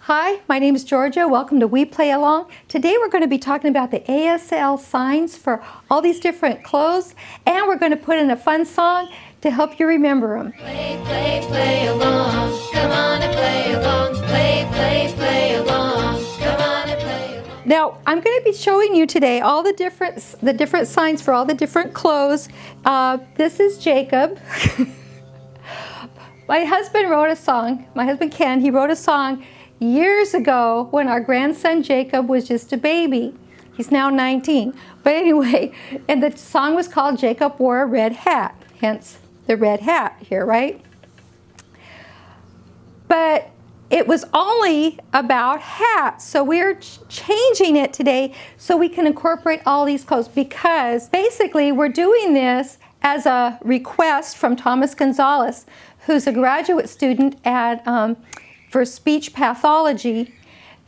Hi, my name is Georgia. Welcome to We Play Along. Today we're going to be talking about the ASL signs for all these different clothes, and we're going to put in a fun song to help you remember them. Play, play, play along. Come on and play along. Play, play, play along. Come on and play along. Now, I'm going to be showing you today all the different signs for all the different clothes. This is Jacob. My husband wrote a song. My husband Ken, he wrote a song years ago when our grandson Jacob was just a baby. He's now 19. But anyway, and the song was called Jacob Wore a Red Hat, hence the red hat here, right? But it was only about hats, so we're changing it today so we can incorporate all these clothes, because basically we're doing this as a request from Thomas Gonzalez, who's a graduate student at for speech pathology,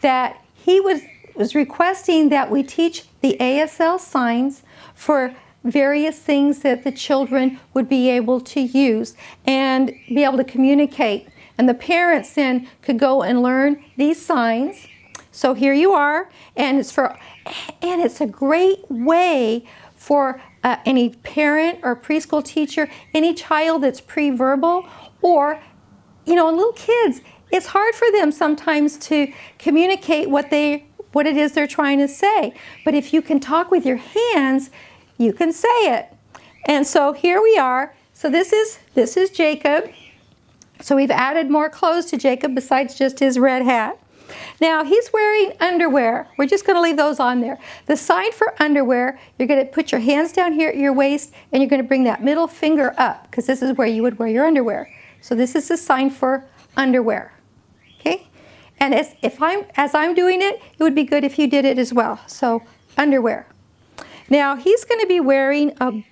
that he was requesting that we teach the ASL signs for various things that the children would be able to use and be able to communicate. And the parents then could go and learn these signs. So here you are, and it's a great way for any parent or preschool teacher, any child that's pre-verbal, or little kids. It's hard for them sometimes to communicate what it is they're trying to say. But if you can talk with your hands, you can say it. And so here we are. So this is Jacob. So we've added more clothes to Jacob besides just his red hat. Now he's wearing underwear. We're just going to leave those on there. The sign for underwear, you're going to put your hands down here at your waist, and you're going to bring that middle finger up, because this is where you would wear your underwear. So this is the sign for underwear. Okay? And as I'm doing it, it would be good if you did it as well. So underwear. Now he's going to be wearing a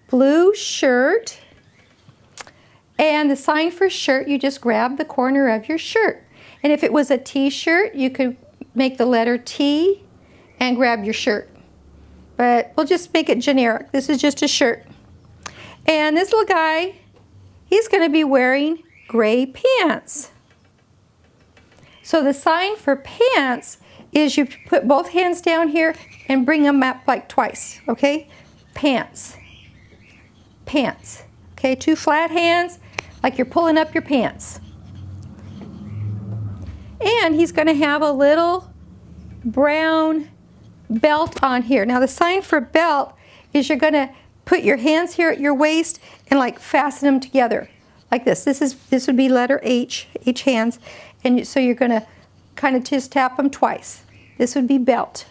blue shirt. And the sign for shirt, you just grab the corner of your shirt. And if it was a t-shirt, you could make the letter T and grab your shirt. But we'll just make it generic. This is just a shirt. And this little guy, he's going to be wearing gray pants. So the sign for pants is you put both hands down here and bring them up like twice, okay? Pants. Pants. Okay, two flat hands, like you're pulling up your pants. And he's going to have a little brown belt on here. Now the sign for belt is you're going to put your hands here at your waist and like fasten them together like this. This would be letter H hands. And so you're going to kind of just tap them twice. This would be belt.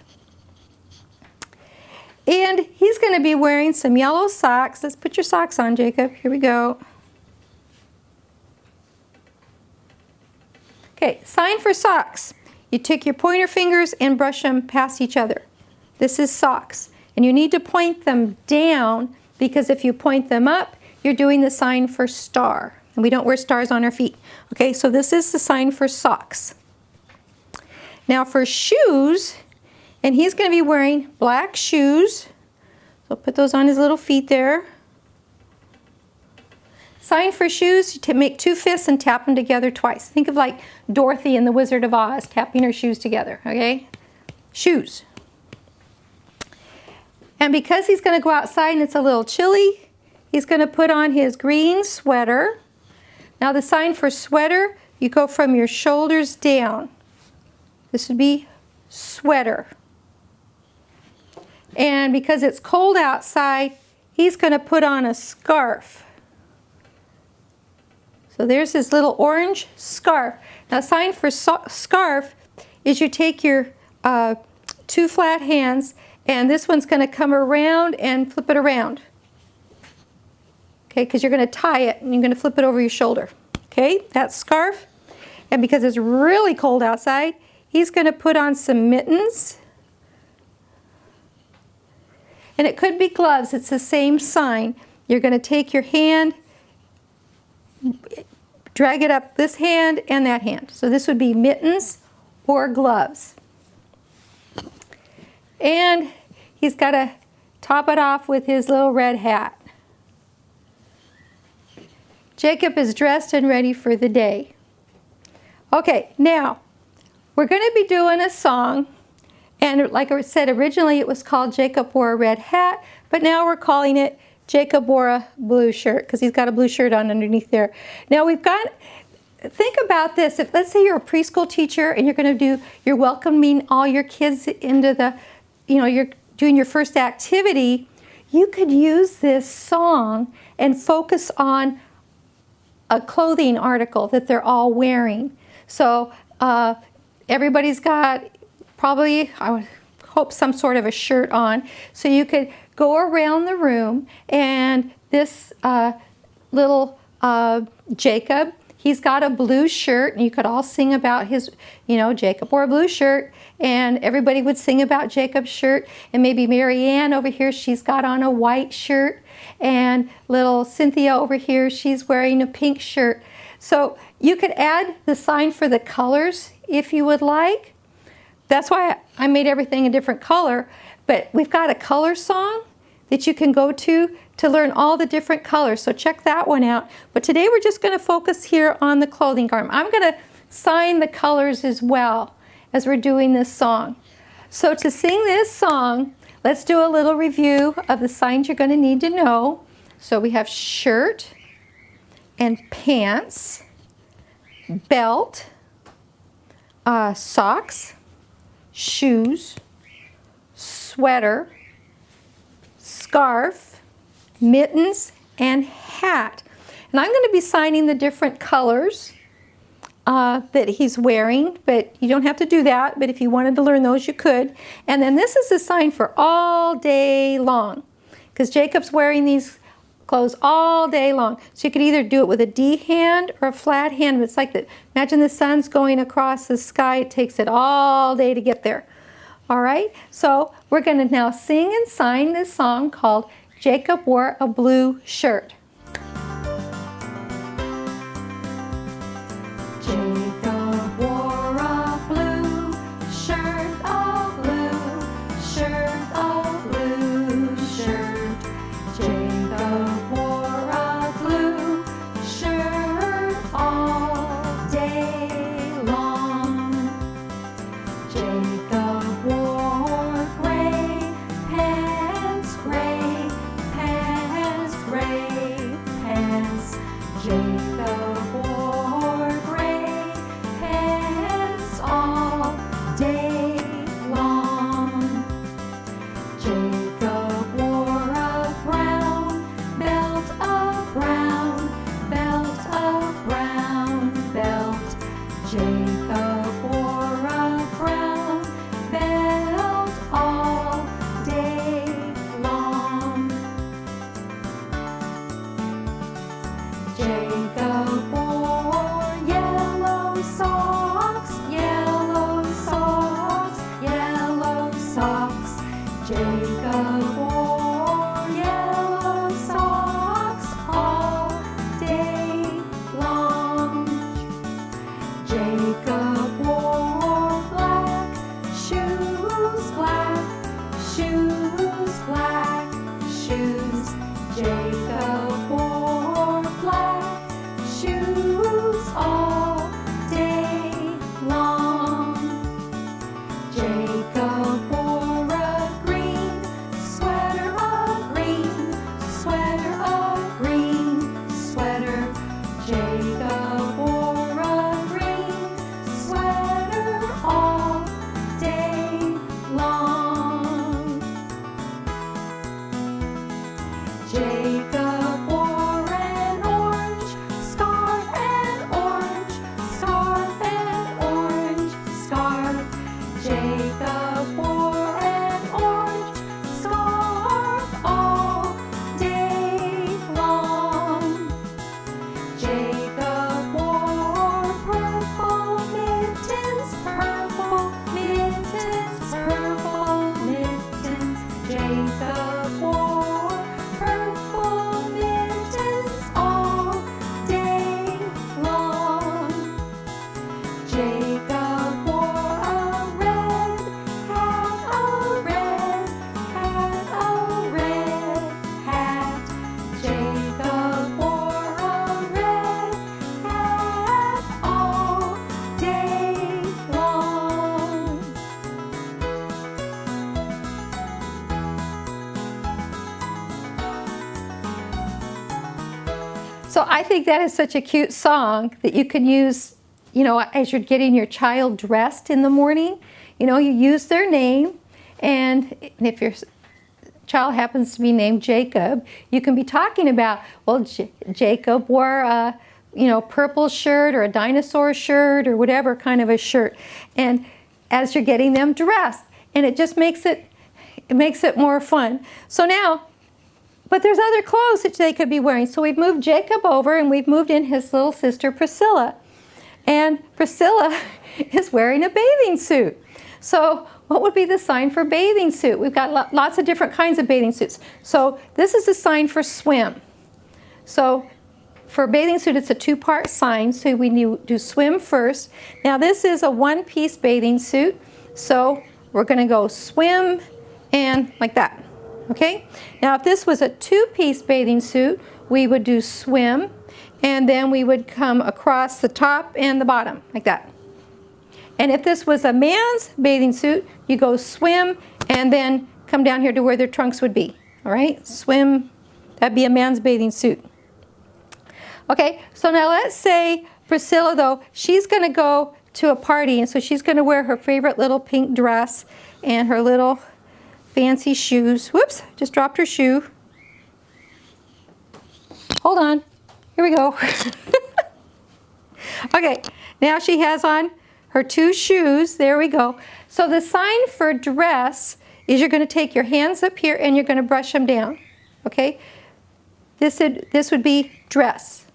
And he's going to be wearing some yellow socks. Let's put your socks on, Jacob. Here we go. Okay, sign for socks. You take your pointer fingers and brush them past each other. This is socks. And you need to point them down, because if you point them up, you're doing the sign for star. And we don't wear stars on our feet. Okay, so this is the sign for socks. Now for shoes, and he's going to be wearing black shoes. So put those on his little feet there. Sign for shoes, you make two fists and tap them together twice. Think of like Dorothy in The Wizard of Oz tapping her shoes together, okay? Shoes. And because he's going to go outside and it's a little chilly, he's going to put on his green sweater. Now the sign for sweater, you go from your shoulders down. This would be sweater. And because it's cold outside, he's going to put on a scarf. So there's his little orange scarf. Now sign for scarf is you take your two flat hands, and this one's going to come around and flip it around. Okay, because you're going to tie it and you're going to flip it over your shoulder. Okay, that's scarf. And because it's really cold outside, he's going to put on some mittens. And it could be gloves. It's the same sign. You're going to take your hand, drag it up this hand and that hand. So this would be mittens or gloves. And he's got to top it off with his little red hat. Jacob is dressed and ready for the day. Okay, now we're going to be doing a song. And like I said, originally it was called Jacob Wore a Red Hat, but now we're calling it Jacob Wore a Blue Shirt because he's got a blue shirt on underneath there. Now think about this. If let's say you're a preschool teacher and you're welcoming all your kids into you're doing your first activity, you could use this song and focus on a clothing article that they're all wearing. So everybody's got probably, I would hope, some sort of a shirt on. So you could go around the room and this little Jacob, he's got a blue shirt, and you could all sing about his, Jacob wore a blue shirt, and everybody would sing about Jacob's shirt. And maybe Marianne over here, she's got on a white shirt, and little Cynthia over here, she's wearing a pink shirt. So you could add the sign for the colors if you would like. That's why I made everything a different color, but we've got a color song that you can go to learn all the different colors. So check that one out. But today we're just going to focus here on the clothing garment. I'm going to sign the colors as well as we're doing this song. So to sing this song, let's do a little review of the signs you're going to need to know. So we have shirt and pants, belt, socks, shoes, sweater, scarf, mittens, and hat. And I'm going to be signing the different colors that he's wearing, but you don't have to do that. But if you wanted to learn those, you could. And then this is a sign for all day long, because Jacob's wearing these clothes all day long. So you could either do it with a D hand or a flat hand. It's like that. Imagine the sun's going across the sky. It takes it all day to get there. All right, so we're going to now sing and sign this song called Jacob Wore a Blue Shirt. Jacob wore a blue shirt, a blue shirt, a blue shirt. Jacob wore a blue shirt all day long. Jacob wore gray pants, gray pants, gray pants. Jacob wore gray pants all day long. Jacob wore a brown belt, a brown belt, a brown belt. Jacob wore a brown belt all day long. Jacob wore yellow socks, yellow socks. So I think that is such a cute song that you can use, you know, as you're getting your child dressed in the morning. You know, you use their name, and if your child happens to be named Jacob, you can be talking about, well, Jacob wore a, you know, purple shirt or a dinosaur shirt or whatever kind of a shirt, and as you're getting them dressed, and it just makes it more fun. So now, but there's other clothes that they could be wearing. So we've moved Jacob over, and we've moved in his little sister Priscilla, and Priscilla is wearing a bathing suit. So what would be the sign for bathing suit? We've got lots of different kinds of bathing suits. So this is a sign for swim. So for bathing suit, it's a two-part sign. So we do swim first. Now this is a one-piece bathing suit. So we're going to go swim and like that. Okay? Now if this was a two-piece bathing suit, we would do swim, and then we would come across the top and the bottom like that. And if this was a man's bathing suit, you go swim and then come down here to where their trunks would be. All right? Swim, that'd be a man's bathing suit. Okay, so now let's say Priscilla, though, she's going to go to a party, and so she's going to wear her favorite little pink dress and her little fancy shoes. Whoops, just dropped her shoe. Hold on. Here we go. Okay, now she has on her two shoes. There we go. So the sign for dress is you're going to take your hands up here and you're going to brush them down. Okay? This would be dress.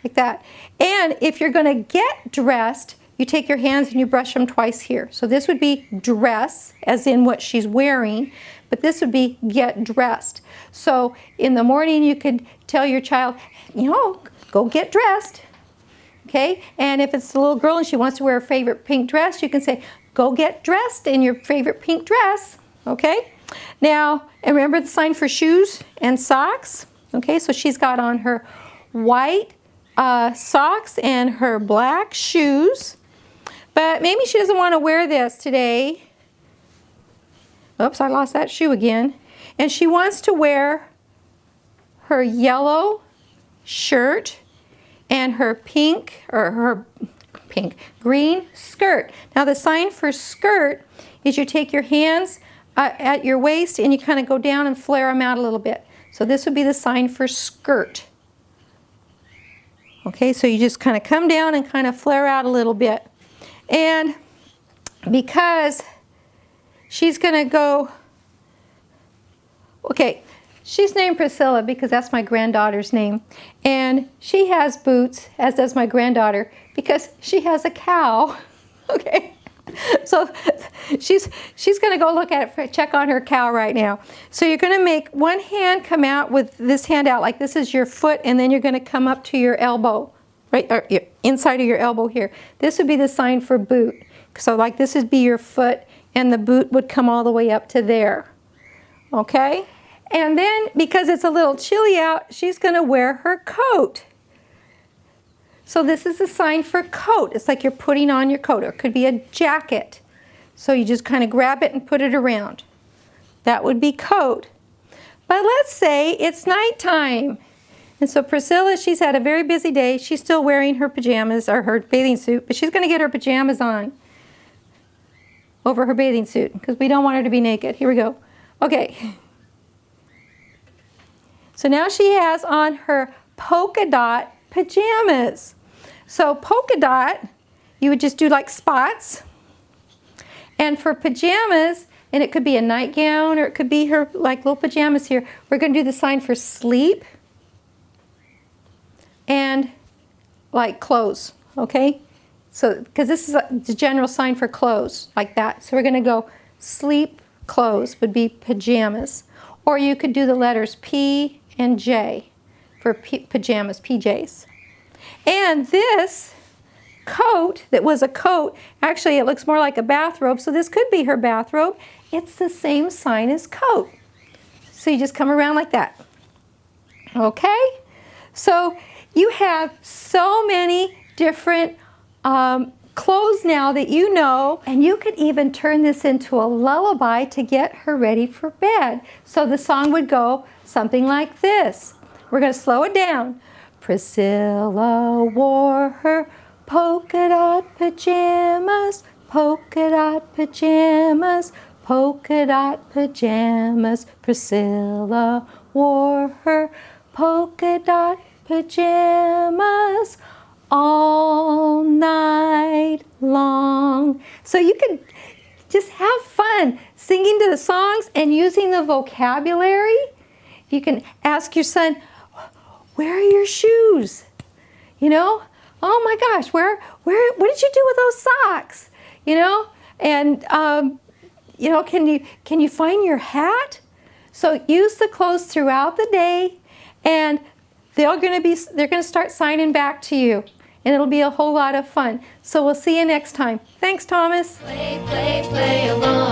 Like that. And if you're going to get dressed, you take your hands and you brush them twice here. So this would be dress, as in what she's wearing, but this would be get dressed. So in the morning you could tell your child, you know, go get dressed. Okay, and if it's a little girl and she wants to wear her favorite pink dress, you can say, go get dressed in your favorite pink dress. Okay, now, and remember the sign for shoes and socks. Okay, so she's got on her white socks and her black shoes, but maybe she doesn't want to wear this today. Oops, I lost that shoe again. And she wants to wear her yellow shirt and her green skirt. Now the sign for skirt is you take your hands at your waist and you kind of go down and flare them out a little bit. So this would be the sign for skirt. Okay, so you just kind of come down and kind of flare out a little bit. And because she's going to go, okay, she's named Priscilla because that's my granddaughter's name. And she has boots, as does my granddaughter, because she has a cow. Okay, so she's going to go look at it, check on her cow right now. So you're going to make one hand come out with this hand out, like this is your foot, and then you're going to come up to your elbow, right, or inside of your elbow here. This would be the sign for boot. So like this would be your foot, and the boot would come all the way up to there. Okay? And then, because it's a little chilly out, she's going to wear her coat. So this is a sign for coat. It's like you're putting on your coat, or it could be a jacket. So you just kind of grab it and put it around. That would be coat. But let's say it's nighttime. And so Priscilla, she's had a very busy day. She's still wearing her pajamas, or her bathing suit, but she's going to get her pajamas on over her bathing suit because we don't want her to be naked. Here we go. Okay. So now she has on her polka dot pajamas. So polka dot, you would just do like spots. And for pajamas, and it could be a nightgown or it could be her like little pajamas here, we're going to do the sign for sleep and like clothes, okay? So, because this is the general sign for clothes, like that. So we're going to go sleep, clothes would be pajamas. Or you could do the letters P and J for pajamas, PJs. And this coat that was a coat, actually it looks more like a bathrobe, so this could be her bathrobe. It's the same sign as coat. So you just come around like that. Okay? So you have so many different clothes now that you know, and you could even turn this into a lullaby to get her ready for bed. So the song would go something like this. We're going to slow it down. Priscilla wore her polka dot pajamas, polka dot pajamas, polka dot pajamas. Priscilla wore her polka dot pajamas all night long. So you can just have fun singing to the songs and using the vocabulary. You can ask your son, where are your shoes? You know, oh my gosh, what did you do with those socks? You know, and you know, can you find your hat? So use the clothes throughout the day, and they're going to start signing back to you, and it'll be a whole lot of fun. So we'll see you next time. Thanks, Thomas. Play, play, play along.